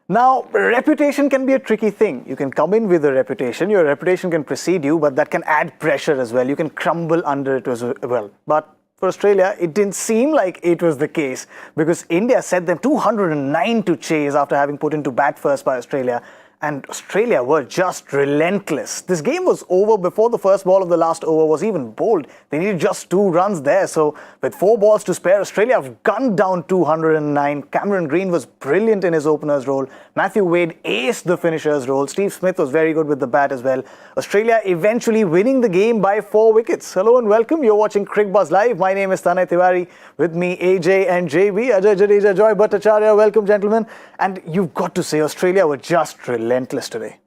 Now, reputation can be a tricky thing. You can come in with a reputation, your reputation can precede you, but that can add pressure as well. You can crumble under it as well. But for Australia, it didn't seem like it was the case because India set them 209 to chase after having put into bat first by Australia. And Australia were just relentless. This game was over before the first ball of the last over was even bowled. They needed just 2 runs there. So with 4 balls to spare, Australia have gunned down 209. Cameron Green was brilliant in his opener's role. Matthew Wade aced the finisher's role. Steve Smith was very good with the bat as well. Australia eventually winning the game by 4 wickets. Hello and welcome. You're watching Cricbuzz Live. My name is Tanay Tiwari. With me, AJ and JB. Ajay Jadeja, Joy Bhattacharjya. Welcome, gentlemen. And you've got to say, Australia were just relentless today.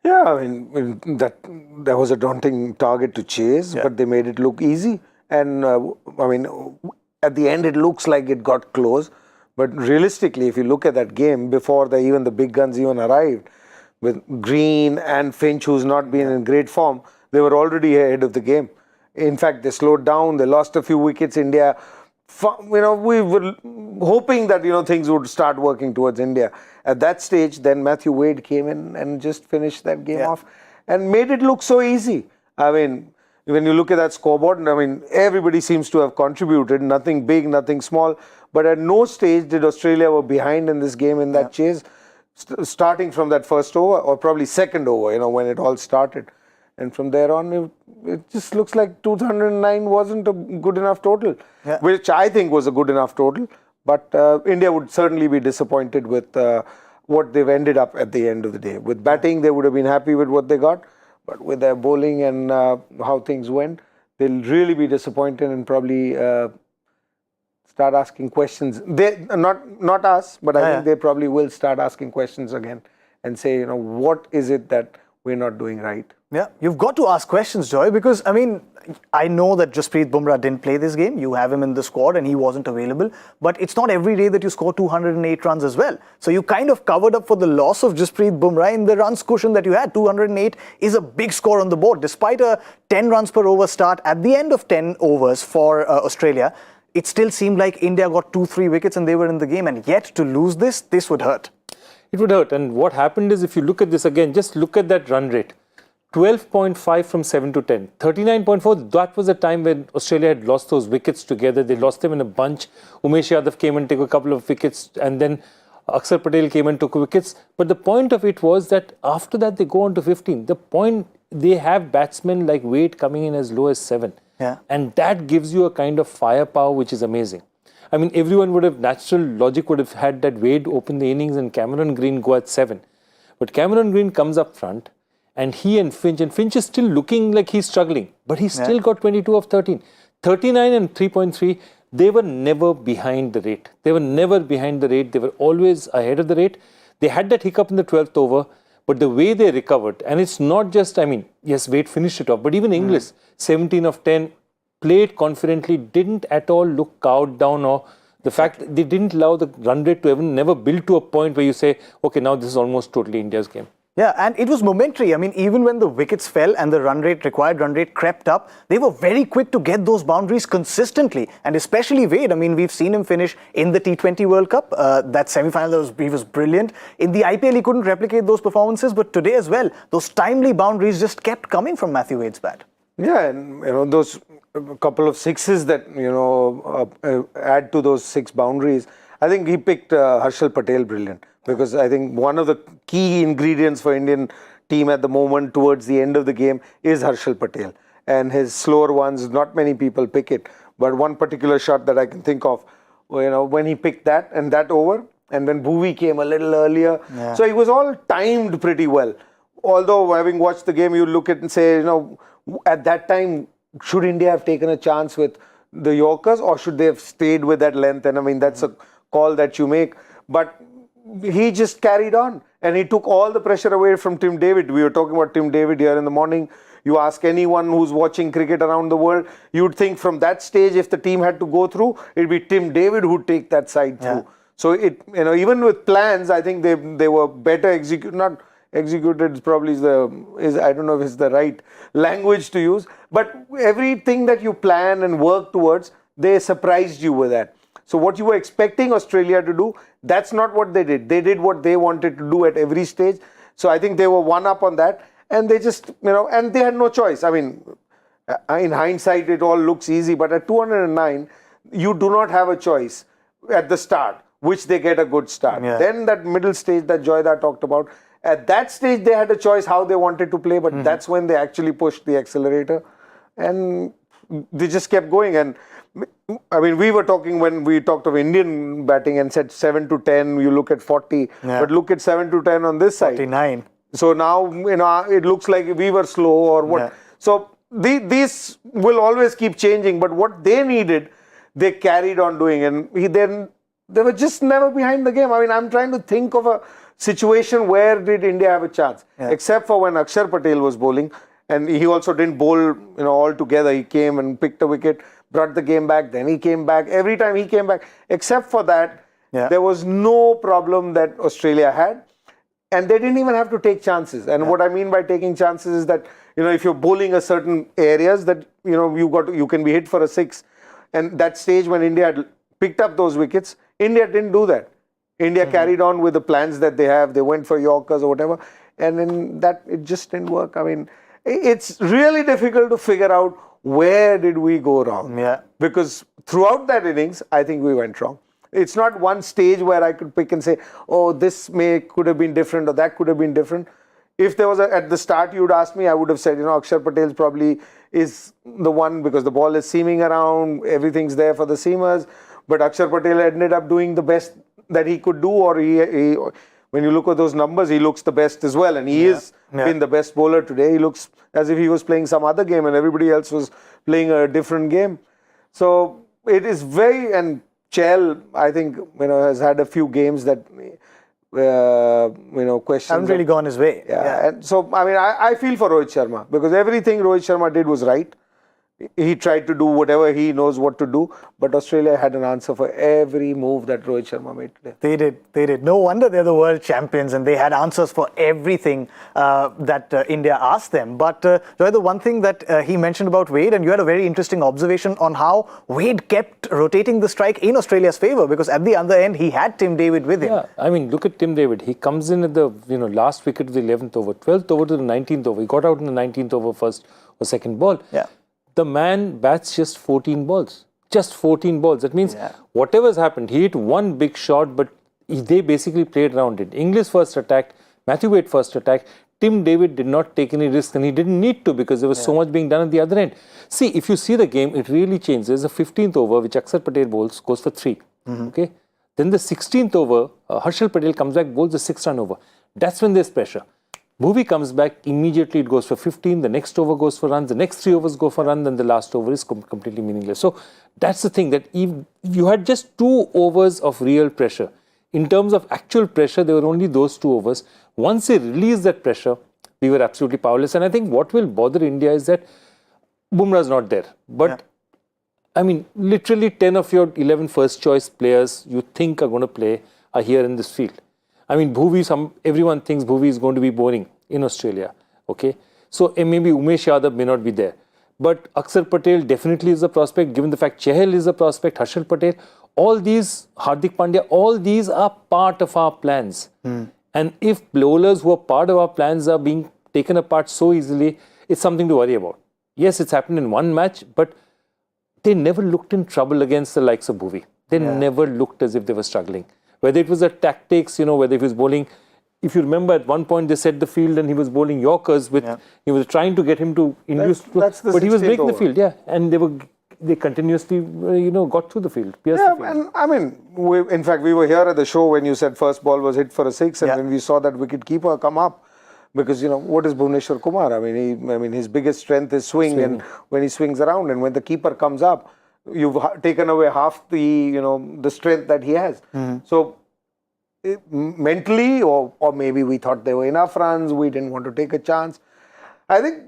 Yeah, I mean that was a daunting target to chase, but they made it look easy. And I mean, at the end, it looks like it got close. But realistically, if you look at that game before even the big guns even arrived, with Green and Finch, who's not been in great form, they were already ahead of the game. In fact, they slowed down. They lost a few wickets. India, we were hoping that things would start working towards India. At that stage, then Matthew Wade came in and just finished that game off and made it look so easy. I mean, when you look at that scoreboard, I mean, everybody seems to have contributed. Nothing big, nothing small. But at no stage did Australia were behind in this game in that chase, starting from that first over or probably second over, when it all started. And from there on, it just looks like 209 wasn't a good enough total, which I think was a good enough total. But India would certainly be disappointed with what they've ended up at the end of the day. With batting, they would have been happy with what they got. But with their bowling and how things went, they'll really be disappointed and probably start asking questions. They not us, but I think they probably will start asking questions again and say, what is it that we're not doing right? Yeah, you've got to ask questions, Joy, because, I mean, I know that Jasprit Bumrah didn't play this game. You have him in the squad and he wasn't available. But it's not every day that you score 208 runs as well. So you kind of covered up for the loss of Jasprit Bumrah in the runs cushion that you had. 208 is a big score on the board. Despite a 10 runs per over start at the end of 10 overs for Australia, it still seemed like India got 2-3 wickets and they were in the game. And yet to lose this would hurt. It would hurt. And what happened is, if you look at this again, just look at that run rate. 12.5 from 7 to 10. 39.4, that was the time when Australia had lost those wickets together. They lost them in a bunch. Umesh Yadav came and took a couple of wickets, and then Akshar Patel came and took wickets. But the point of it was that after that, they go on to 15. The point, they have batsmen like Wade coming in as low as 7. Yeah. And that gives you a kind of firepower which is amazing. I mean, everyone would have, natural logic would have had that Wade open the innings and Cameron Green go at 7. But Cameron Green comes up front. And he and Finch is still looking like he's struggling. But he's still got 22 of 13. 39 and 3.3, they were never behind the rate. They were never behind the rate. They were always ahead of the rate. They had that hiccup in the 12th over. But the way they recovered, and it's not just, I mean, yes, Wade finished it off. But even Inglis, 17 of 10, played confidently, didn't at all look cowed down, or the fact that they didn't allow the run rate to never build to a point where you say, okay, now this is almost totally India's game. Yeah, and it was momentary. I mean, even when the wickets fell and the required run rate crept up, they were very quick to get those boundaries consistently. And especially Wade. I mean, we've seen him finish in the T20 World Cup. That semi-final, he was brilliant. In the IPL, he couldn't replicate those performances. But today as well, those timely boundaries just kept coming from Matthew Wade's bat. Yeah, and those couple of sixes that, add to those 6 boundaries. I think he picked Harshal Patel brilliant. Because I think one of the key ingredients for Indian team at the moment towards the end of the game is Harshal Patel. And his slower ones, not many people pick it. But one particular shot that I can think of, when he picked that and that over, and then Bhuvi came a little earlier. Yeah. So it was all timed pretty well. Although having watched the game, you look at and say, at that time, should India have taken a chance with the Yorkers or should they have stayed with that length? And I mean, that's a call that you make. But he just carried on and he took all the pressure away from Tim David. We were talking about Tim David here in the morning. You ask anyone who's watching cricket around the world, you'd think from that stage, if the team had to go through, it'd be Tim David who'd take that side through. So even with plans, I think they were better executed. Not executed probably is I don't know if it's the right language to use, but everything that you plan and work towards, they surprised you with that. So what you were expecting Australia to do, that's not what they did. They did what they wanted to do at every stage. So I think they were one up on that, and they just, and they had no choice. I mean, in hindsight, it all looks easy, but at 209, you do not have a choice at the start, which they get a good start. Yeah. Then that middle stage that Joyda talked about, at that stage, they had a choice how they wanted to play, but that's when they actually pushed the accelerator, and they just kept going. And I mean, we were talking when we talked of Indian batting and said 7 to 10, you look at 40, but look at 7 to 10 on this side. 49. So now, it looks like we were slow or what. Yeah. So these will always keep changing, but what they needed, they carried on doing, and they were just never behind the game. I mean, I'm trying to think of a situation where did India have a chance, except for when Akshar Patel was bowling, and he also didn't bowl, all together. He came and picked a wicket, brought the game back, then he came back. Every time he came back, except for that, there was no problem that Australia had, and they didn't even have to take chances. And what I mean by taking chances is that, if you're bowling a certain areas that, you can be hit for a 6. And that stage when India had picked up those wickets, India didn't do that. India carried on with the plans that they have. They went for Yorkers or whatever. And in that, it just didn't work. I mean, it's really difficult to figure out where did we go wrong. Yeah. Because throughout that innings, I think we went wrong. It's not one stage where I could pick and say, oh, this could have been different or that could have been different. If there was at the start, you'd ask me, I would have said, Akshar Patel probably is the one because the ball is seaming around, everything's there for the seamers. But Akshar Patel ended up doing the best that he could do, or he when you look at those numbers, he looks the best as well. And he is been the best bowler today. He looks as if he was playing some other game and everybody else was playing a different game. So it is and Chell, I think, has had a few games that, questions. Haven't really gone his way. Yeah. And so, I mean, I feel for Rohit Sharma because everything Rohit Sharma did was right. He tried to do whatever he knows what to do, but Australia had an answer for every move that Rohit Sharma made today. They did. No wonder they're the world champions, and they had answers for everything that India asked them. But Joy, the one thing that he mentioned about Wade, and you had a very interesting observation on how Wade kept rotating the strike in Australia's favour, because at the other end he had Tim David with him. Yeah, I mean, look at Tim David. He comes in at the last wicket of the 11th over, 12th over to the 19th over. He got out in the 19th over first or second ball. Yeah. The man bats just 14 balls. Just 14 balls. That means whatever's happened, he hit one big shot, but they basically played around it. English first attacked, Matthew Wade first attacked. Tim David did not take any risks, and he didn't need to because there was so much being done at the other end. See, if you see the game, it really changed. There's a 15th over, which Akshar Patel bowls, goes for 3. Okay. Then the 16th over, Harshal Patel comes back, bowls a 6-run over. That's when there's pressure. Bhuvi comes back, immediately it goes for 15, the next over goes for runs, the next 3 overs go for runs, then the last over is completely meaningless. So that's the thing, that if you had just 2 overs of real pressure. In terms of actual pressure, there were only those 2 overs. Once they released that pressure, we were absolutely powerless. And I think what will bother India is that Bumrah's not there. But I mean, literally 10 of your 11 first choice players you think are going to play are here in this field. I mean, Bhuvi, everyone thinks Bhuvi is going to be bowling in Australia. Okay. So maybe Umesh Yadav may not be there. But Akshar Patel definitely is a prospect, given the fact Chahal is a prospect, Harshal Patel. All these, Hardik Pandya, all these are part of our plans. And if bowlers who are part of our plans are being taken apart so easily, it's something to worry about. Yes, it's happened in one match, but they never looked in trouble against the likes of Bhuvi. They never looked as if they were struggling. Whether it was the tactics, whether he was bowling. If you remember, at one point they set the field and he was bowling Yorkers with, he was trying to get him to induce, but he was breaking the field, and they continuously, got through the field, pierced the field. And I mean, in fact, we were here at the show when you said first ball was hit for a 6, and when we saw that wicket keeper come up, because what is Bhuvneshwar Kumar? I mean, his biggest strength is swing, and when he swings around, and when the keeper comes up, you've taken away half the the strength that he has. So mentally, or maybe we thought there were enough runs, we didn't want to take a chance. I think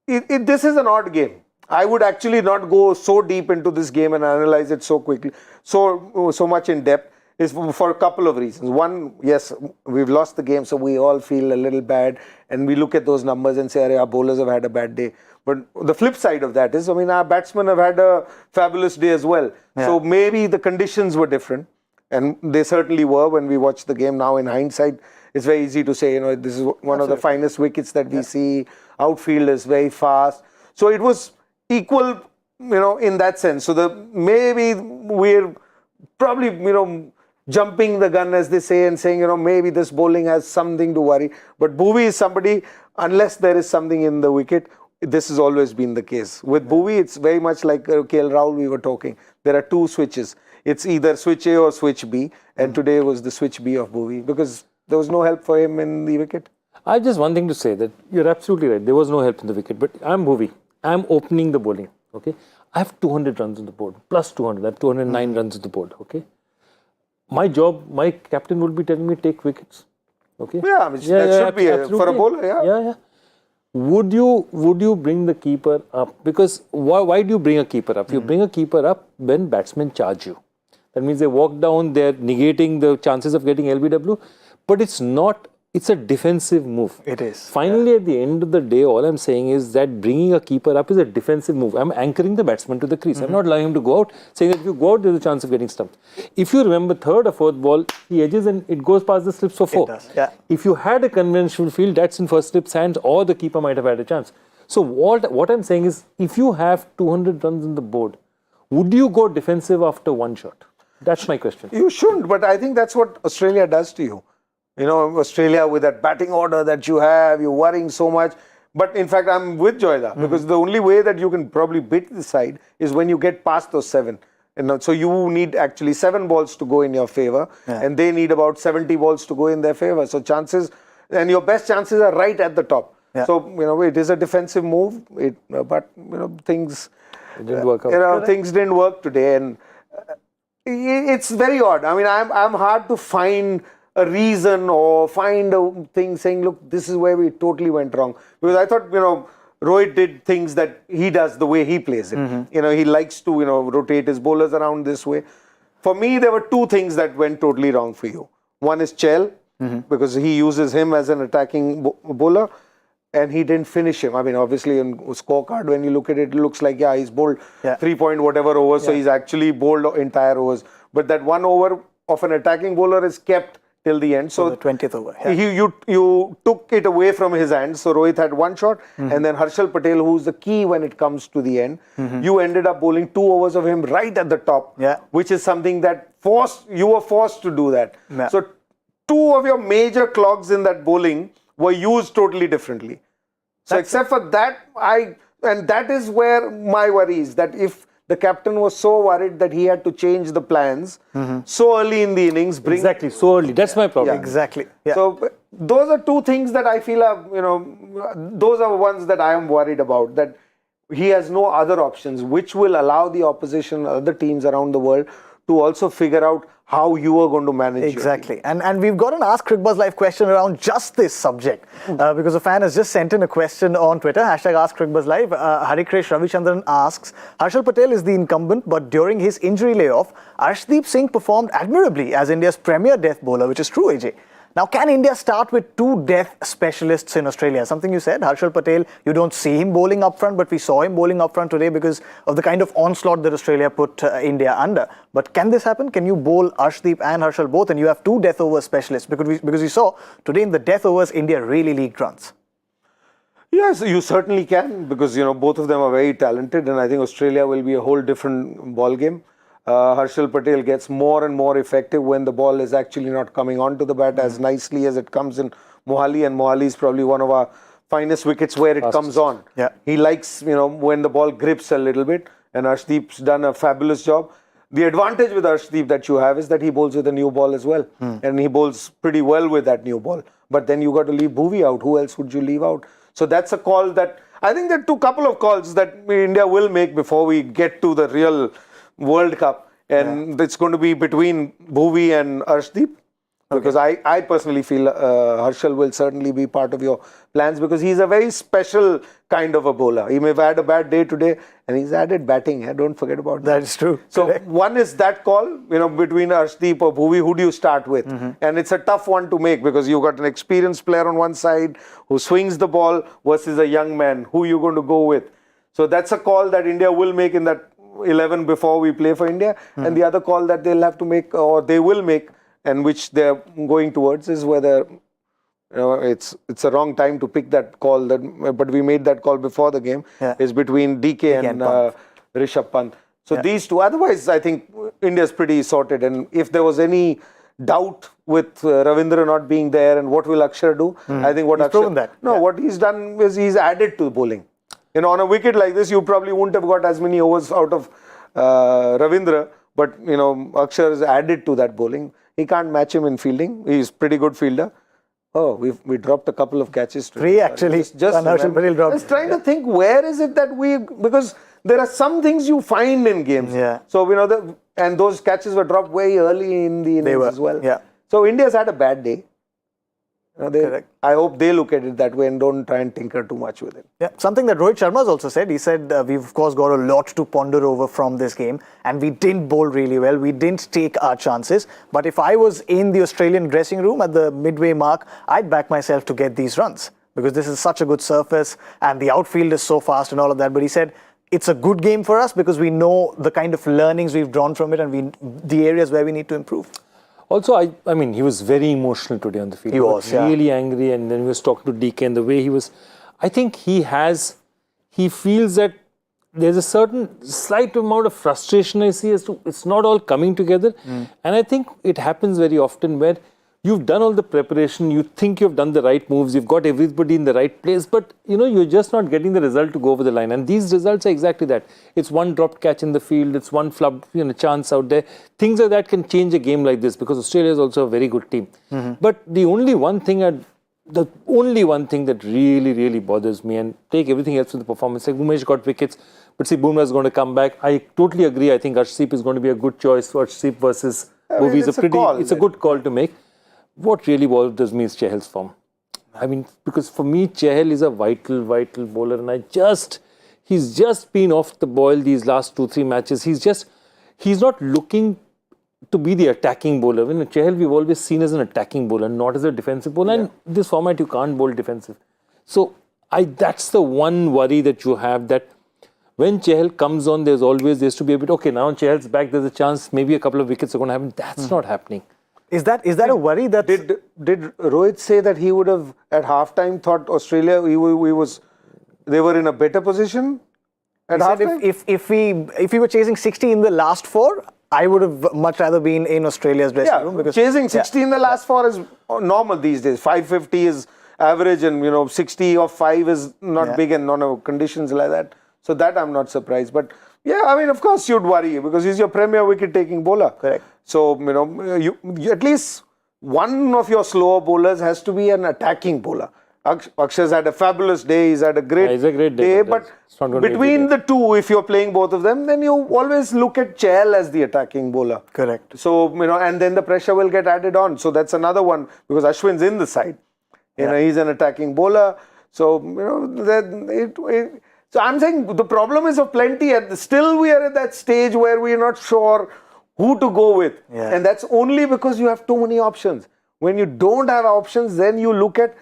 this is an odd game. I would actually not go so deep into this game and analyze it so quickly, so much in depth. is for a couple of reasons. One, yes, we've lost the game, so we all feel a little bad, and we look at those numbers and say, our bowlers have had a bad day. But the flip side of that is, I mean, our batsmen have had a fabulous day as well. Yeah. So maybe the conditions were different, and they certainly were when we watched the game. Now, in hindsight, it's very easy to say, this is one of the finest wickets that we see. Outfield is very fast. So it was equal, in that sense. So maybe we're probably, jumping the gun, as they say, and saying, maybe this bowling has something to worry. But Bhuvi is somebody, unless there is something in the wicket, this has always been the case. With Bhuvi, it's very much like KL Rahul we were talking. There are two switches. It's either switch A or switch B. And today was the switch B of Bhuvi because there was no help for him in the wicket. I have just one thing to say, that you're absolutely right. There was no help in the wicket. But I'm Bhuvi. I'm opening the bowling. Okay. I have 200 runs on the board. Plus 200. I have 209 runs on the board. Okay. My job, my captain would be telling me take wickets. Okay. Yeah, that should be for a bowler. Yeah. Would you bring the keeper up? Because why do you bring a keeper up? You bring a keeper up when batsmen charge you. That means they walk down, they're negating the chances of getting LBW. But it's a defensive move. It is. Finally, at the end of the day, all I'm saying is that bringing a keeper up is a defensive move. I'm anchoring the batsman to the crease. I'm not allowing him to go out, saying that if you go out, there's a chance of getting stumped. If you remember, third or fourth ball, he edges and it goes past the slips for 4. It does, yeah. If you had a conventional field, that's in first slip's hands, or the keeper might have had a chance. So what I'm saying is, if you have 200 runs on the board, would you go defensive after one shot? That's my question. You shouldn't, but I think that's what Australia does to you. Australia with that batting order that you have, you're worrying so much. But in fact, I'm with Joyda because the only way that you can probably beat the side is when you get past those 7. So you need actually 7 balls to go in your favor, and they need about 70 balls to go in their favor. So chances, and your best chances are right at the top. Yeah. So, it is a defensive move, but, things didn't work out. Things didn't work today. And it's very odd. I mean, I'm hard to find a reason or find a thing saying, look, this is where we totally went wrong. Because I thought, Rohit did things that he does the way he plays it. He likes to, rotate his bowlers around this way. For me, there were 2 things that went totally wrong for you. One is Chell, because he uses him as an attacking bowler, and he didn't finish him. I mean, obviously, in scorecard, when you look at it, it looks like, he's bowled 3 point whatever overs, so he's actually bowled entire overs. But that 1 over of an attacking bowler is kept till the end. So the 20th over. You took it away from his hands. So Rohit had 1 shot, and then Harshal Patel, who's the key when it comes to the end, you ended up bowling 2 overs of him right at the top, which is something that you were forced to do that. Yeah. So 2 of your major clogs in that bowling were used totally differently. So except for that, and that is where my worry is, that if the captain was so worried that he had to change the plans so early in the innings. Exactly, so early. That's my problem. Yeah. Exactly. Yeah. So those are 2 things that I feel are, those are ones that I am worried about, that he has no other options, which will allow the opposition, other teams around the world, to also figure out how you are going to manage Exactly. And we've got an Ask Cricbuzz Live question around just this subject because a fan has just sent in a question on Twitter, hashtag Ask Cricbuzz Live. Harikresh Ravichandran asks, Harshal Patel is the incumbent, but during his injury layoff, Arshdeep Singh performed admirably as India's premier death bowler, which is true, AJ. Now, can India start with 2 death specialists in Australia? Something you said, Harshal Patel, you don't see him bowling up front, but we saw him bowling up front today because of the kind of onslaught that Australia put India under. But can this happen? Can you bowl Arshdeep and Harshal both, and you have 2 death over specialists? Because we saw today in the death overs, India really leaked runs. Yes, you certainly can, because both of them are very talented, and I think Australia will be a whole different ball game. Harshal Patel gets more and more effective when the ball is actually not coming onto the bat as nicely as it comes in Mohali, and Mohali is probably one of our finest wickets where it comes on. Yeah. He likes, when the ball grips a little bit, and Arshdeep's done a fabulous job. The advantage with Arshdeep that you have is that he bowls with a new ball as well, and he bowls pretty well with that new ball. But then you got to leave Bhuvi out. Who else would you leave out? So that's a call that, I think there are couple of calls that India will make before we get to the real World Cup, and it's going to be between Bhuvi and Arshdeep. Because I personally feel Harshal will certainly be part of your plans because he's a very special kind of a bowler. He may have had a bad day today and he's added batting. Don't forget about that. That is true. So Correct. one is that call, between Arshdeep or Bhuvi, who do you start with? And it's a tough one to make because you've got an experienced player on one side who swings the ball versus a young man. Who are you going to go with? So that's a call that India will make in that 11 before we play for India. And the other call that they'll have to make, or they will make, and which they're going towards, is whether it's a wrong time to pick that call. But we made that call before the game. Is between DK and Rishabh Pant. So these two. Otherwise, I think India's pretty sorted. And if there was any doubt with Ravindra not being there and what will Akshar do, I think what he's proven that. what he's done is he's added to bowling. On a wicket like this, you probably wouldn't have got as many overs out of Ravindra, but Akshar has added to that bowling. He can't match him in fielding. He's pretty good fielder. Oh, we dropped a couple of catches today. 3 actually. Just trying to think, where is it that because there are some things you find in games. So and those catches were dropped very early in the innings as well. So India's had a bad day. Correct. I hope they look at it that way and don't try and tinker too much with it. Something that Rohit Sharma has also said. He said, we've of course got a lot to ponder over from this game and we didn't bowl really well. We didn't take our chances. But if I was in the Australian dressing room at the midway mark, I'd back myself to get these runs because this is such a good surface and the outfield is so fast and all of that. But he said, it's a good game for us because we know the kind of learnings we've drawn from it and the areas where we need to improve. Also, I mean, he was very emotional today on the field. He was really angry, and then he was talking to DK and the way he was. I think he feels that there's a certain slight amount of frustration I see as to it's not all coming together. And I think it happens very often where you've done all the preparation, you think you've done the right moves, you've got everybody in the right place, but you're just not getting the result to go over the line. And these results are exactly that. It's one dropped catch in the field, it's one flub, chance out there. Things like that can change a game like this because Australia is also a very good team. But the only one thing that really, really bothers me, and take everything else with the performance, like Umesh got wickets, but see, Bumrah is going to come back. I totally agree. I think Arshdeep is going to be a good choice for Arshdeep versus Bhuvi. It's a good call to make. What really bothers me is Chahal's form. I mean, because for me, Chahal is a vital bowler, and he's just been off the boil these last 2-3 matches. He's not looking to be the attacking bowler. When Chahal, we've always seen as an attacking bowler, not as a defensive bowler. And this format, you can't bowl defensive. So that's the one worry that you have, that when Chahal comes on, there's to be a bit, okay, now Chahal's back, there's a chance, maybe a couple of wickets are going to happen. That's not happening. Is that a worry that... Did Rohit say that he would have, at halftime, thought Australia, they were in a better position at halftime? If we were chasing 60 in the last 4, I would have much rather been in Australia's dressing room. Because chasing 60 in the last 4 is normal these days. 550 is average and, 60 or 5 is not big and conditions like that. So that I'm not surprised. But I mean, of course you'd worry because he's your premier wicket-taking bowler. Correct. So, you at least one of your slower bowlers has to be an attacking bowler. Akshar's had a fabulous day, he's had a great, day. But between the two, if you're playing both of them, then you always look at Chahal as the attacking bowler. Correct. So, and then the pressure will get added on. So that's another one because Ashwin's in the side. He's an attacking bowler. So, so I'm saying the problem is of plenty. Still we are at that stage where we're not sure who to go with. And that's only because you have too many options. When you don't have options, then you look at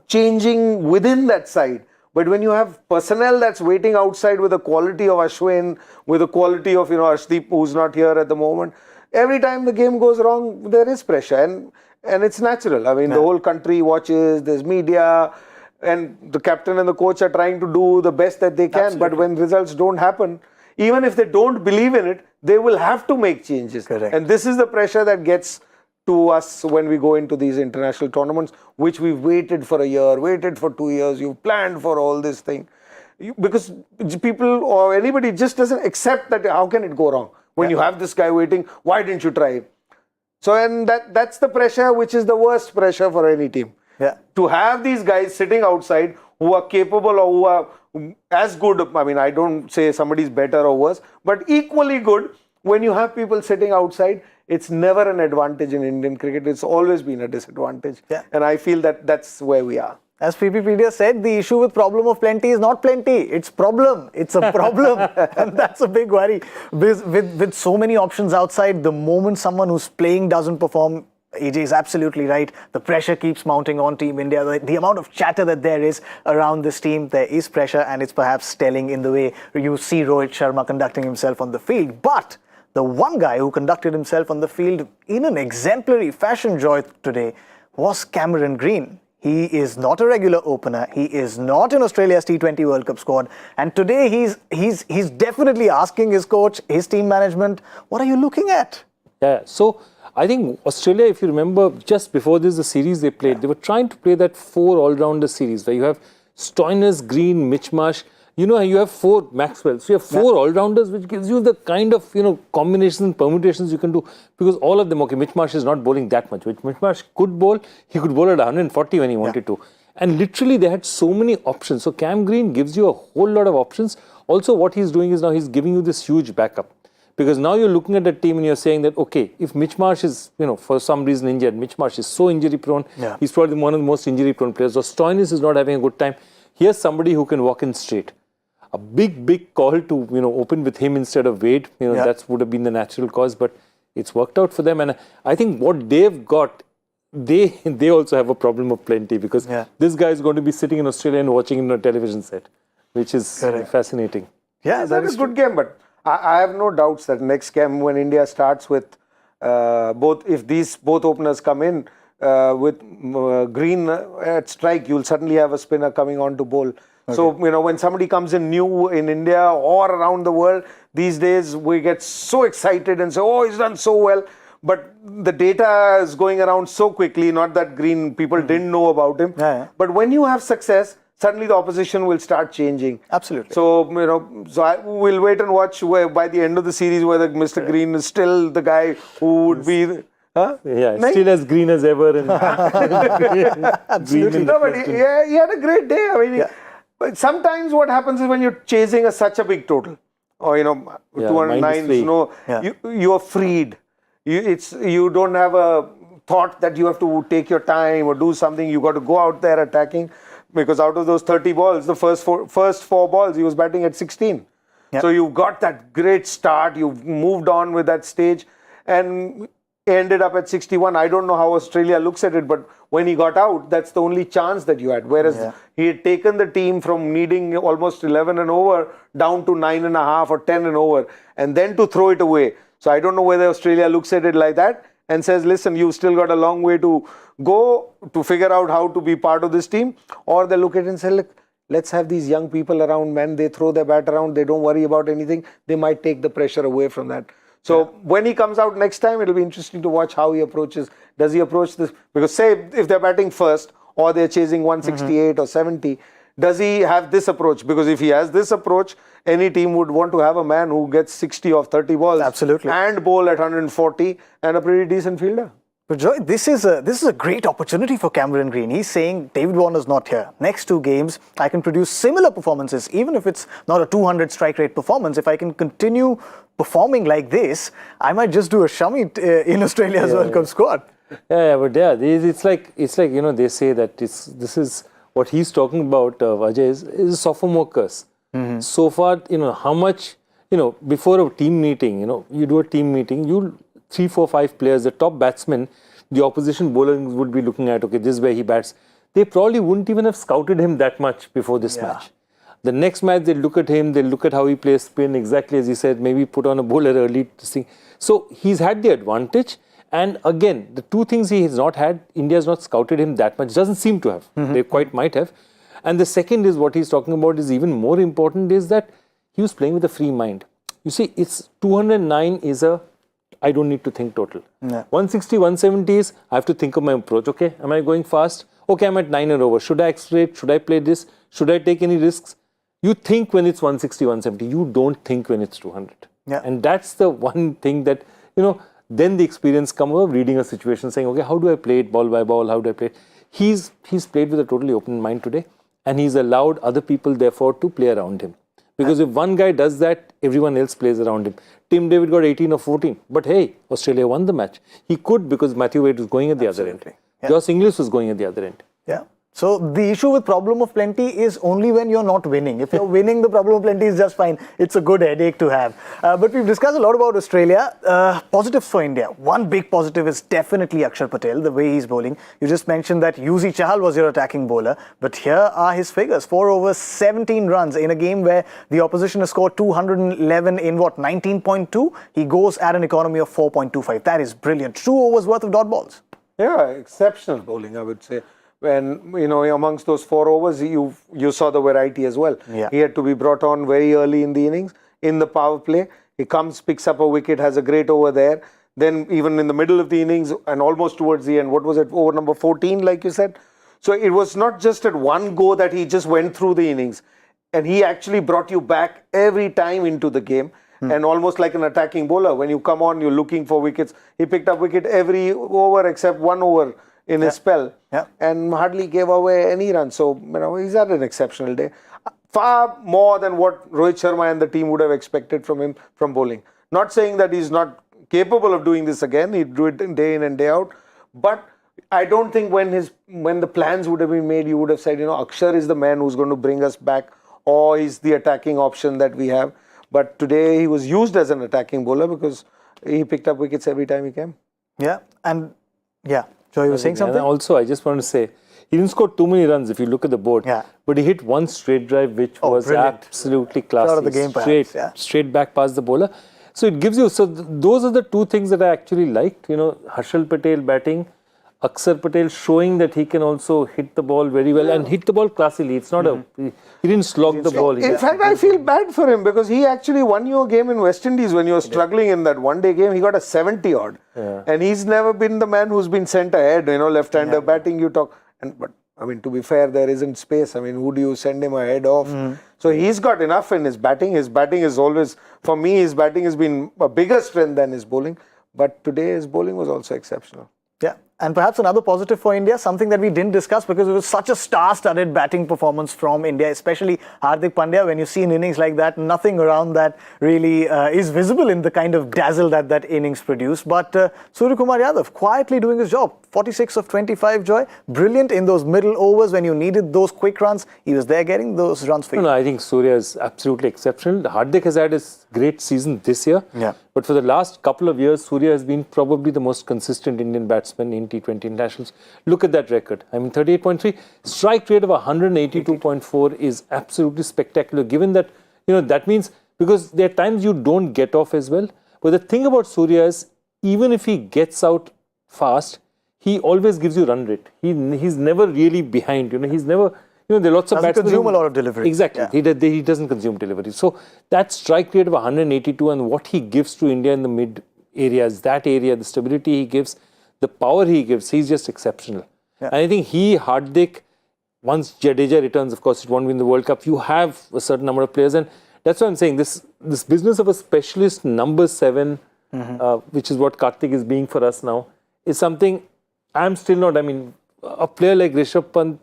changing within that side. But when you have personnel that's waiting outside with the quality of Ashwin, with the quality of Arshdeep, who's not here at the moment, every time the game goes wrong, there is pressure. And it's natural. I mean, the whole country watches, there's media, and the captain and the coach are trying to do the best that they can. But when results don't happen, even if they don't believe in it, they will have to make changes. Correct. And this is the pressure that gets to us when we go into these international tournaments, which we've waited for a year, waited for 2 years, you've planned for all this thing. Because people or anybody just doesn't accept that how can it go wrong? When you have this guy waiting, why didn't you try it? So, and that's the pressure, which is the worst pressure for any team. To have these guys sitting outside who are capable or who are as good, I mean, I don't say somebody's better or worse, but equally good when you have people sitting outside, it's never an advantage in Indian cricket. It's always been a disadvantage. Yeah. And I feel that that's where we are. As PPpedia said, the issue with problem of plenty is not plenty. It's problem. It's a problem. And that's a big worry. With so many options outside, the moment someone who's playing doesn't perform, AJ is absolutely right. The pressure keeps mounting on Team India. The amount of chatter that there is around this team, there is pressure, and it's perhaps telling in the way you see Rohit Sharma conducting himself on the field. But the one guy who conducted himself on the field in an exemplary fashion, Joy, today was Cameron Green. He is not a regular opener. He is not in Australia's T20 World Cup squad. And today he's definitely asking his coach, his team management, what are you looking at? Yeah, so I think Australia, if you remember, just before this, the series they played, they were trying to play that 4 all-rounder series where you have Stoinis, Green, Mitch Marsh. You know, you have 4 Maxwell. So you have 4 all-rounders, which gives you the kind of, combinations and permutations you can do. Because all of them, okay, Mitch Marsh is not bowling that much. Mitch Marsh could bowl. He could bowl at 140 when he wanted to. And literally, they had so many options. So Cam Green gives you a whole lot of options. Also, what he's doing is now he's giving you this huge backup. Because now you're looking at the team and you're saying that, okay, if Mitch Marsh is, for some reason injured, Mitch Marsh is so injury prone. Yeah. He's probably one of the most injury prone players. So Stoinis is not having a good time. Here's somebody who can walk in straight. A big call to, open with him instead of Wade. That would have been the natural cause, but it's worked out for them. And I think what they've got, they also have a problem of plenty because this guy is going to be sitting in Australia and watching in a television set, which is fascinating. Yeah, that's a good game, but I have no doubts that next game when India starts with if these both openers come in with Green at strike, you'll suddenly have a spinner coming on to bowl. Okay. So, when somebody comes in new in India or around the world, these days we get so excited and say, oh, he's done so well. But the data is going around so quickly, not that Green, people didn't know about him. But when you have success, suddenly the opposition will start changing. Absolutely. So, we'll wait and watch by the end of the series whether Mr. Green is still the guy who would be... Huh? Yeah, still as green as ever. And Absolutely. No, but he had a great day. I mean, but sometimes what happens is when you're chasing such a big total, or 209, you are freed. You don't have a thought that you have to take your time or do something. You got to go out there attacking, because out of those 30 balls, the first four balls he was batting at 16. So you've got that great start. You've moved on with that stage, and ended up at 61. I don't know how Australia looks at it, but when he got out, that's the only chance that you had. Whereas he had taken the team from needing almost 11 and over down to 9.5 or 10 and over, and then to throw it away. So I don't know whether Australia looks at it like that and says, listen, you've still got a long way to go to figure out how to be part of this team, or they look at it and say, look, let's have these young people around, man. They throw their bat around. They don't worry about anything. They might take the pressure away from that. So when he comes out next time, it'll be interesting to watch how he approaches. Does he approach this? Because say if they're batting first or they're chasing 168 or 70, does he have this approach? Because if he has this approach, any team would want to have a man who gets 60 of 30 balls. Absolutely. And bowl at 140 and a pretty decent fielder. But Joy, this is a great opportunity for Cameron Green. He's saying David Warner's not here. Next 2 games, I can produce similar performances, even if it's not a 200 strike rate performance. If I can continue performing like this, I might just do a shami in Australia's World Cup squad. It's like they say that this is what he's talking about. Ajay is a sophomore curse. So far, how much before a team meeting, you do a team meeting, you 3, 4, 5 players, the top batsmen, the opposition bowlers would be looking at, okay, this is where he bats. They probably wouldn't even have scouted him that much before this match. The next match, they look at him, they look at how he plays spin, exactly as he said, maybe put on a bowler early to see. So he's had the advantage. And again, the 2 things he has not had, India has not scouted him that much. Doesn't seem to have. They quite might have. And the second is what he's talking about is even more important, is that he was playing with a free mind. You see, it's 209 is I don't need to think total. 160, 170 is, I have to think of my approach. Okay, am I going fast? Okay, I'm at 9 and over. Should I accelerate? Should I play this? Should I take any risks? You think when it's 160, 170. You don't think when it's 200. And that's the one thing that, then the experience comes of reading a situation, saying, okay, how do I play it ball by ball? How do I play it? He's played with a totally open mind today, and he's allowed other people, therefore, to play around him. Because if one guy does that, everyone else plays around him. Tim David got 18 or 14. But hey, Australia won the match. He could because Matthew Wade was going at the other end. Yeah. Josh Inglis was going at the other end. Yeah. So the issue with problem of plenty is only when you're not winning. If you're winning, the problem of plenty is just fine. It's a good headache to have. But we've discussed a lot about Australia. Positives for India. One big positive is definitely Akshar Patel, the way he's bowling. You just mentioned that Yuzi Chahal was your attacking bowler. But here are his figures. 4 overs, 17 runs in a game where the opposition has scored 211 in 19.2. He goes at an economy of 4.25. That is brilliant. 2 overs worth of dot balls. Yeah, exceptional bowling, I would say. When, amongst those 4 overs, you saw the variety as well. Yeah. He had to be brought on very early in the innings, in the power play. He comes, picks up a wicket, has a great over there. Then even in the middle of the innings and almost towards the end, what was it, over number 14, like you said? So it was not just at one go that he just went through the innings. And he actually brought you back every time into the game. And almost like an attacking bowler. When you come on, you're looking for wickets. He picked up wicket every over except 1 over in his spell, and hardly gave away any run. So, he's had an exceptional day. Far more than what Rohit Sharma and the team would have expected from him from bowling. Not saying that he's not capable of doing this again. He'd do it day in and day out. But I don't think when the plans would have been made, you would have said, Akshar is the man who's going to bring us back, or he's the attacking option that we have. But today he was used as an attacking bowler because he picked up wickets every time he came. Yeah, and so you were saying something? And also, I just want to say, he didn't score too many runs if you look at the board. Yeah. But he hit one straight drive, which was brilliant. absolutely classy. Out of the game, perhaps, straight back past the bowler. So it gives you, those are the two things that I actually liked. Harshal Patel batting, Akshar Patel showing that he can also hit the ball very well and hit the ball classily. It's not he didn't slog the ball. In fact, I feel bad for him because he actually won you a game in West Indies when you were struggling in that one-day game. He got a 70 odd, and he's never been the man who's been sent ahead. Left-hander batting. But to be fair, there isn't space. Who do you send him ahead of? So he's got enough in his batting. His batting is always, for me, his batting has been a bigger strength than his bowling. But today his bowling was also exceptional. Yeah, and perhaps another positive for India, something that we didn't discuss because it was such a star-studded batting performance from India, especially Hardik Pandya. When you see an innings like that, nothing around that really is visible in the kind of dazzle that innings produced. But Suryakumar Yadav quietly doing his job. 46 of 25, Joy. Brilliant in those middle overs when you needed those quick runs. He was there getting those runs for you. No, I think Surya is absolutely exceptional. Hardik has had his great season this year. Yeah. But for the last couple of years, Surya has been probably the most consistent Indian batsman in T20 internationals. Look at that record. 38.3. Strike rate of 182.4 is absolutely spectacular. Given that, that means, because there are times you don't get off as well. But the thing about Surya is, even if he gets out fast, he always gives you run rate. He's never really behind. He's never. There are lots of batsmen. Doesn't consume a lot of delivery. Exactly. Yeah. He doesn't consume delivery. So that strike rate of 182 and what he gives to India in the mid areas, that area, the stability he gives, the power he gives, he's just exceptional. Yeah. And I think Hardik, once Jadeja returns, of course, it won't win the World Cup. You have a certain number of players, and that's why I'm saying this business of a specialist number 7, which is what Karthik is being for us now, is something. I'm still not, a player like Rishabh Pant,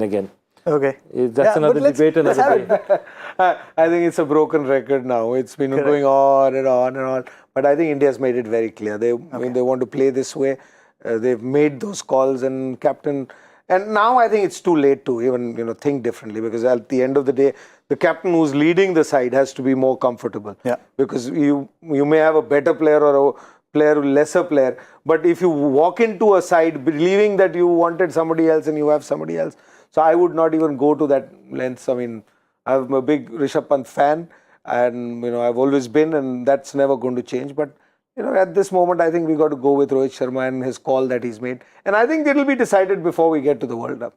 again. Okay. That's another debate, another day. I think it's a broken record now. It's been going on and on and on. But I think India's made it very clear. They want to play this way. They've made those calls and captain. And now I think it's too late to even, think differently, because at the end of the day, the captain who's leading the side has to be more comfortable. Yeah. Because you may have a better player or a lesser player, but if you walk into a side believing that you wanted somebody else and you have somebody else, so I would not even go to that length. I'm a big Rishabh Pant fan, and I've always been, and that's never going to change. But at this moment, I think we got to go with Rohit Sharma and his call that he's made, and I think it'll be decided before we get to the World Cup.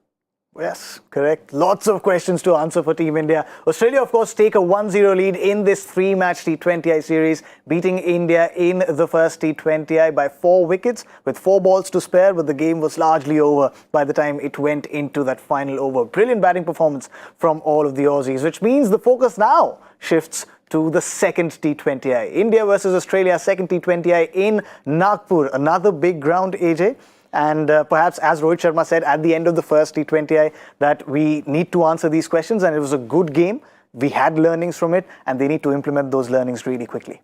Yes, correct. Lots of questions to answer for Team India. Australia, of course, take a 1-0 lead in this 3-match T20I series, beating India in the first T20I by 4 wickets with 4 balls to spare, but the game was largely over by the time it went into that final over. Brilliant batting performance from all of the Aussies, which means the focus now shifts to the second T20I. India versus Australia, second T20I in Nagpur. Another big ground, AJ. And perhaps, as Rohit Sharma said at the end of the first T20I, that we need to answer these questions, and it was a good game. We had learnings from it, and they need to implement those learnings really quickly.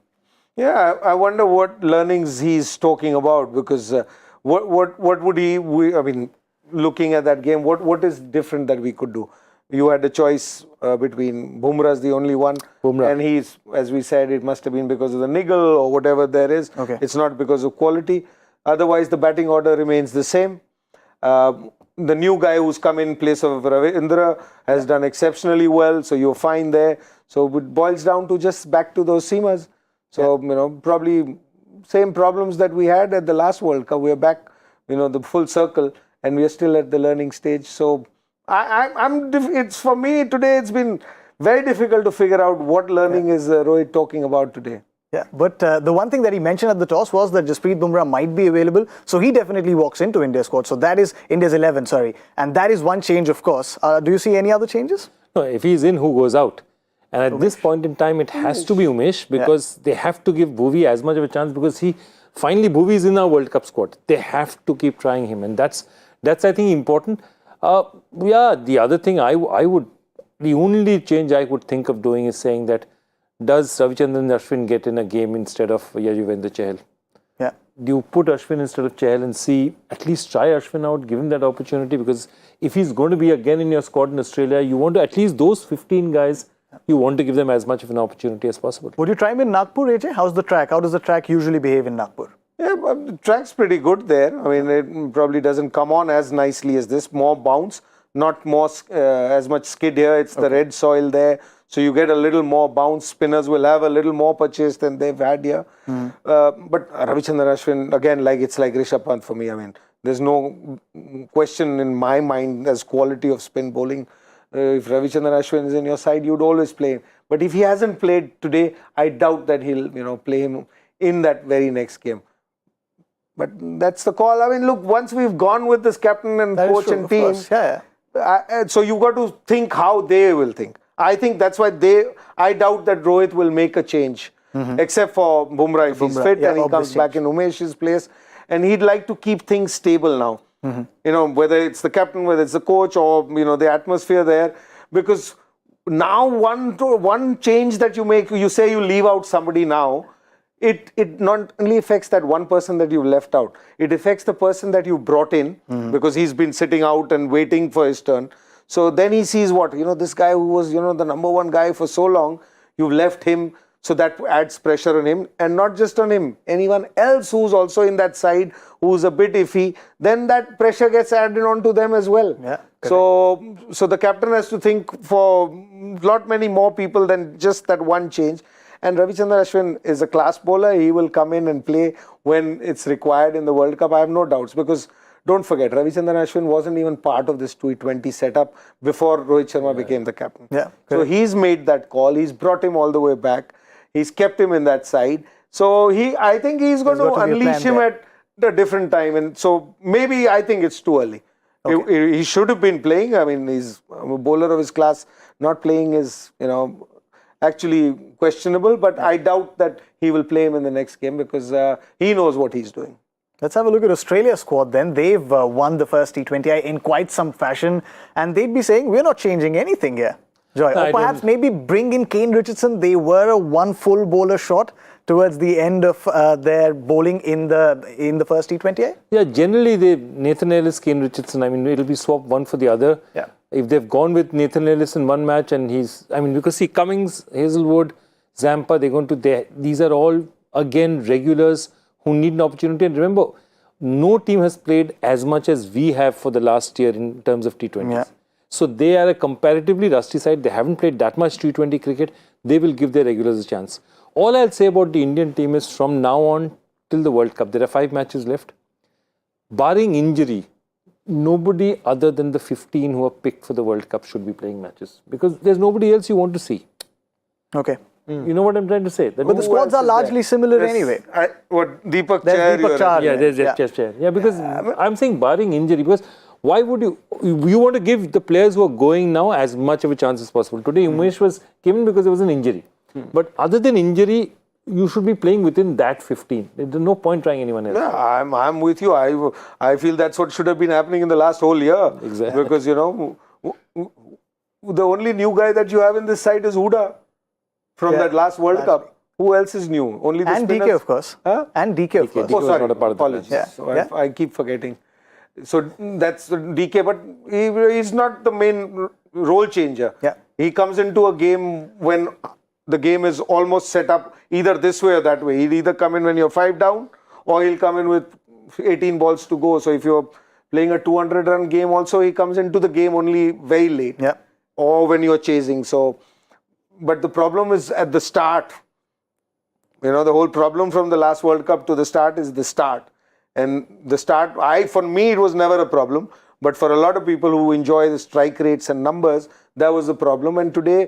Yeah, I wonder what learnings he's talking about, because what would I mean, looking at that game, what is different that we could do? You had a choice between Bumrah's the only one, and he's, as we said, it must have been because of the niggle or whatever there is. Okay. It's not because of quality. Otherwise, the batting order remains the same. The new guy who's come in place of Ravindra has done exceptionally well, so you're fine there. So it boils down to just back to those seamers. So, probably same problems that we had at the last World Cup. We're back, the full circle, and we're still at the learning stage. So, it's for me today, it's been very difficult to figure out what learning is Rohit talking about today. Yeah, but the one thing that he mentioned at the toss was that Jasprit Bumrah might be available. So he definitely walks into India's squad. So that is India's 11, sorry. And that is one change, of course. Do you see any other changes? No, if he's in, who goes out? And at this point in time, it has to be Umesh, because they have to give Bhuvi as much of a chance, because finally Bhuvi is in our World Cup squad. They have to keep trying him. And that's I think, important. The other thing the only change I would think of doing is saying that, does Ravichandran Ashwin get in a game instead of Yuzvendra Chahal? Yeah. Do you put Ashwin instead of Chahal and at least try Ashwin out, give him that opportunity? Because if he's going to be again in your squad in Australia, you want to, at least those 15 guys, you want to give them as much of an opportunity as possible. Would you try him in Nagpur, AJ? How's the track? How does the track usually behave in Nagpur? Yeah, the track's pretty good there. I mean, it probably doesn't come on as nicely as this. More bounce, not more as much skid here. It's the red soil there. So you get a little more bounce. Spinners will have a little more purchase than they've had here. But Ravichandran Ashwin, again, it's like Rishabh Pant for me. I mean, there's no question in my mind as quality of spin bowling. If Ravichandran Ashwin is in your side, you'd always play him. But if he hasn't played today, I doubt that he'll, play him in that very next game. But that's the call. I mean, look, once we've gone with this captain and coach and team, so you've got to think how they will think. I think that's why I doubt that Rohit will make a change, except for Bumrah if he's fit and he comes back in Umesh's place. And he'd like to keep things stable now. Whether it's the captain, whether it's the coach, or, the atmosphere there. Because now one change that you make, you say you leave out somebody now, it not only affects that one person that you left out, it affects the person that you brought in, because he's been sitting out and waiting for his turn. So then he sees this guy who was, the number one guy for so long, you've left him. So that adds pressure on him, and not just on him, anyone else who's also in that side who's a bit iffy, then that pressure gets added on to them as well. Yeah, so the captain has to think for many more people than just that one change. And Ravichandran Ashwin is a class bowler. He will come in and play when it's required in the World Cup. I have no doubts, because don't forget, Ravichandran Ashwin wasn't even part of this T20 setup before Rohit Sharma became the captain. Yeah, so he's made that call. He's brought him all the way back. He's kept him in that side. So I think he's going to unleash him at a different time. And so maybe I think it's too early. Okay. He should have been playing. I mean, he's a bowler of his class. Not playing is, actually questionable. But I doubt that he will play him in the next game, because he knows what he's doing. Let's have a look at Australia's squad then. They've won the first T20I in quite some fashion. And they'd be saying, we're not changing anything here. Joy. Or perhaps maybe bring in Kane Richardson. They were a one full bowler shot towards the end of their bowling in the first T20I. Yeah, generally Nathan Ellis, Kane Richardson, I mean, it'll be swapped one for the other. Yeah. If they've gone with Nathan Ellis in one match, and because see, Cummings, Hazelwood, Zampa, these are all again regulars who need an opportunity. And remember, no team has played as much as we have for the last year in terms of T20s. Yeah. So they are a comparatively rusty side. They haven't played that much T20 cricket. They will give their regulars a chance. All I'll say about the Indian team is, from now on till the World Cup, there are 5 matches left. Barring injury, nobody other than the 15 who are picked for the World Cup should be playing matches, because there's nobody else you want to see. Okay. You know what I'm trying to say? But the squads are largely similar anyway. Deepak Chahar. Yeah, there's Chair. Yeah, because I'm saying barring injury, because why would you want to give the players who are going now as much of a chance as possible? Today, Umesh was given because there was an injury. But other than injury, you should be playing within that 15. There's no point trying anyone else. Yeah, I'm with you. I feel that's what should have been happening in the last whole year. Exactly. Because, the only new guy that you have in this side is Huda from that last World Cup. Who else is new? Only the And spinners? DK, of course. Huh? And DK, of course. DK Oh, sorry. not a part of the Apologies. plan. Yeah. So I keep forgetting. So that's DK, but he's not the main role changer. Yeah. He comes into a game when the game is almost set up either this way or that way. He'll either come in when you're 5 down, or he'll come in with 18 balls to go. So if you're playing a 200-run game also, he comes into the game only very late. Yeah. Or when you're chasing. So, but the problem is at the start. You know, the whole problem from the last World Cup to the start is the start. And the start, for me, it was never a problem. But for a lot of people who enjoy the strike rates and numbers, that was the problem. And today,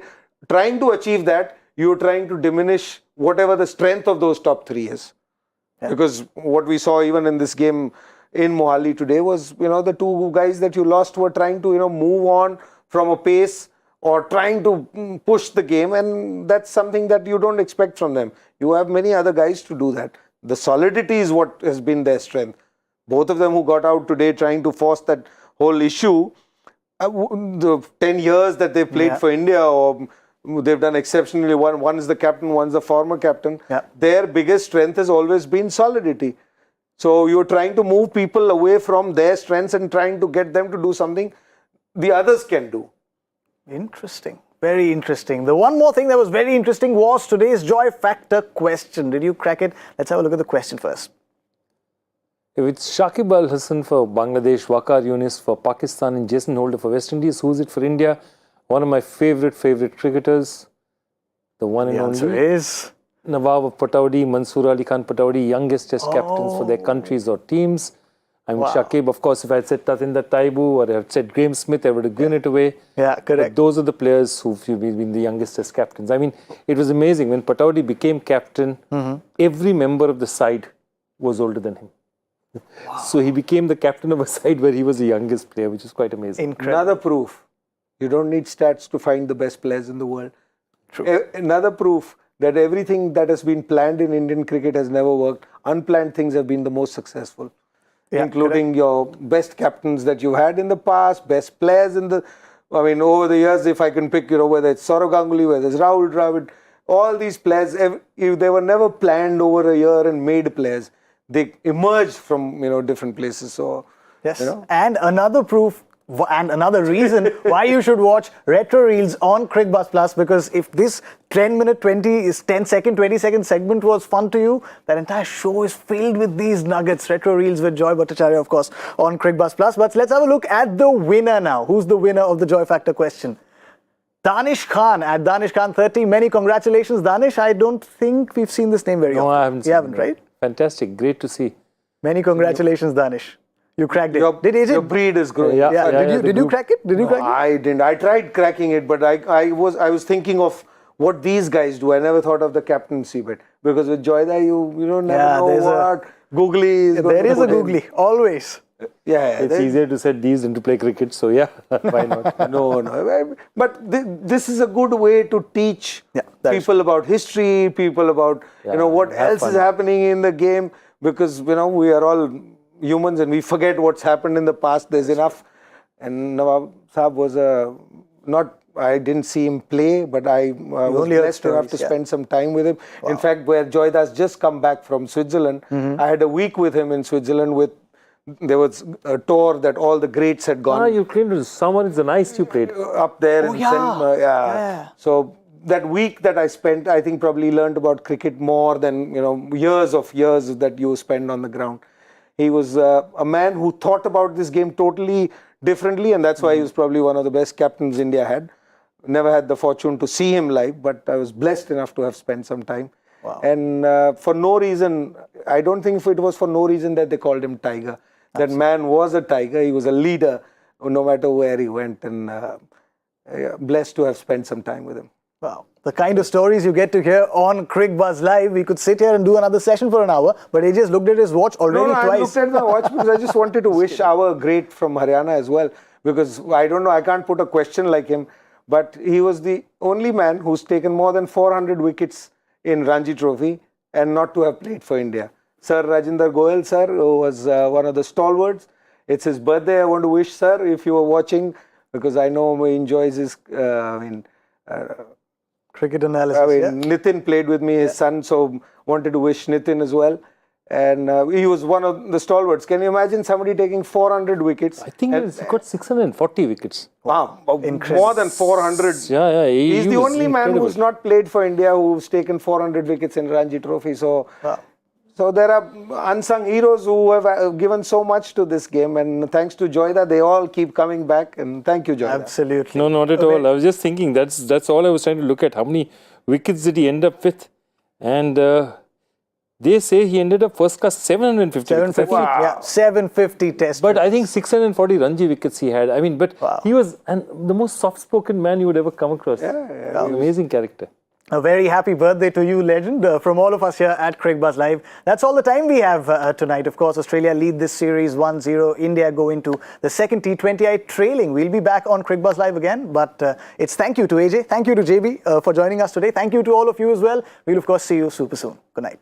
trying to achieve that, you're trying to diminish whatever the strength of those top 3 is. Yeah. Because what we saw even in this game in Mohali today was, the 2 guys that you lost were trying to, move on from a pace or trying to push the game, and that's something that you don't expect from them. You have many other guys to do that. The solidity is what has been their strength. Both of them who got out today trying to force that whole issue, the 10 years that they played for India, or they've done exceptionally. One is the captain, one's the former captain. Yeah. Their biggest strength has always been solidity. So you're trying to move people away from their strengths and trying to get them to do something the others can do. Interesting. Very interesting. The one more thing that was very interesting was today's Joy Factor question. Did you crack it? Let's have a look at the question first. It's Shakib Al Hassan for Bangladesh, Waqar Yunis for Pakistan, and Jason Holder for West Indies. Who's it for India? One of my favorite cricketers. The one and The answer only. is Nawab of Pataudi, Mansoor Ali Khan Pataudi, youngest test captains for their countries or teams. Shakib, of course, if I had said Tatinda Taibu or I had said Graeme Smith, I would have given it away. Yeah, correct. But those are the players who've been the youngest test captains. I mean, it was amazing. When Pataudi became captain, every member of the side was older than him. Wow. So he became the captain of a side where he was the youngest player, which is quite amazing. Incredible. Another proof. You don't need stats to find the best players in the world. True. Another proof that everything that has been planned in Indian cricket has never worked. Unplanned things have been the most successful. Yeah, including your best captains that you've had in the past, best players over the years, if I can pick, whether it's Saurav Ganguly, whether it's Rahul Dravid, all these players, they were never planned over a year and made players. They emerged from, different places. So, yes. And another proof and another reason why you should watch Retro Reels on Cricbuzz Plus, because if this 10-second segment was fun to you, that entire show is filled with these nuggets. Retro Reels with Joy Bhattacharjya, of course, on Cricbuzz Plus. But let's have a look at the winner now. Who's the winner of the Joy Factor question? Danish Khan at Danish Khan 30. Many congratulations, Danish. I don't think we've seen this name very often. No, I haven't seen it. You haven't, right? Fantastic. Great to see. Many congratulations, Danish. You cracked it. Did AJ? Your breed is growing. Did you crack it? Did you crack it? I didn't. I tried cracking it, but I was thinking of what these guys do. I never thought of the captaincy bit, because with Joyda you never know what googly is. There is a googly always. Yeah, it's easier to set these than to play cricket. So yeah, why not? No. But this is a good way to teach people about history, people about what else is happening in the game, because we are all humans and we forget what's happened in the past. There's enough. And Nawab Saab was I didn't see him play, but I was blessed enough to spend some time with him. Wow. In fact, where Joyda's just come back from Switzerland, I had a week with him in Switzerland. There was a tour that all the greats had gone. You came to Summer is the nice you played. Up there in So that week that I spent, I think probably learned about cricket more than years that you spend on the ground. He was a man who thought about this game totally differently, and that's why he was probably one of the best captains India had. Never had the fortune to see him live, but I was blessed enough to have spent some time. Wow. And for no reason, I don't think it was for no reason that they called him Tiger. That man was a tiger. He was a leader no matter where he went, and blessed to have spent some time with him. Wow. The kind of stories you get to hear on Cricbuzz Live. We could sit here and do another session for an hour, but he just looked at his watch already twice. I looked at my watch because I just wanted to wish our great from Haryana as well, because I don't know, I can't put a question like him, but he was the only man who's taken more than 400 wickets in Ranji Trophy and not to have played for India. Sir Rajinder Goyal, sir, who was one of the stalwarts. It's his birthday. I want to wish, sir, if you were watching, because I know he enjoys his, Cricket analysis. Nitin played with me, his son, so wanted to wish Nitin as well. And he was one of the stalwarts. Can you imagine somebody taking 400 wickets? I think he got 640 wickets. Wow, more than 400. Yeah, yeah. He's the was only man incredible. who's not played for India who's taken 400 wickets in Ranji Trophy. So, so there are unsung heroes who have given so much to this game. And thanks to Joyda, they all keep coming back. And thank you, Joyda. Absolutely. No, not at all. I was just thinking that's all I was trying to look at. How many wickets did he end up with? And they say he ended up first class 750 wickets. 750, yeah, 750 test. But I think 640 Ranji wickets he had. I mean, but he was the most soft-spoken man you would ever come across. Amazing character. A very happy birthday to you, legend, from all of us here at Cricbuzz Live. That's all the time we have tonight. Of course, Australia lead this series 1-0. India go into the second T20I trailing. We'll be back on Cricbuzz Live again, but it's thank you to AJ, thank you to JB for joining us today. Thank you to all of you as well. We'll, of course, see you super soon. Good night.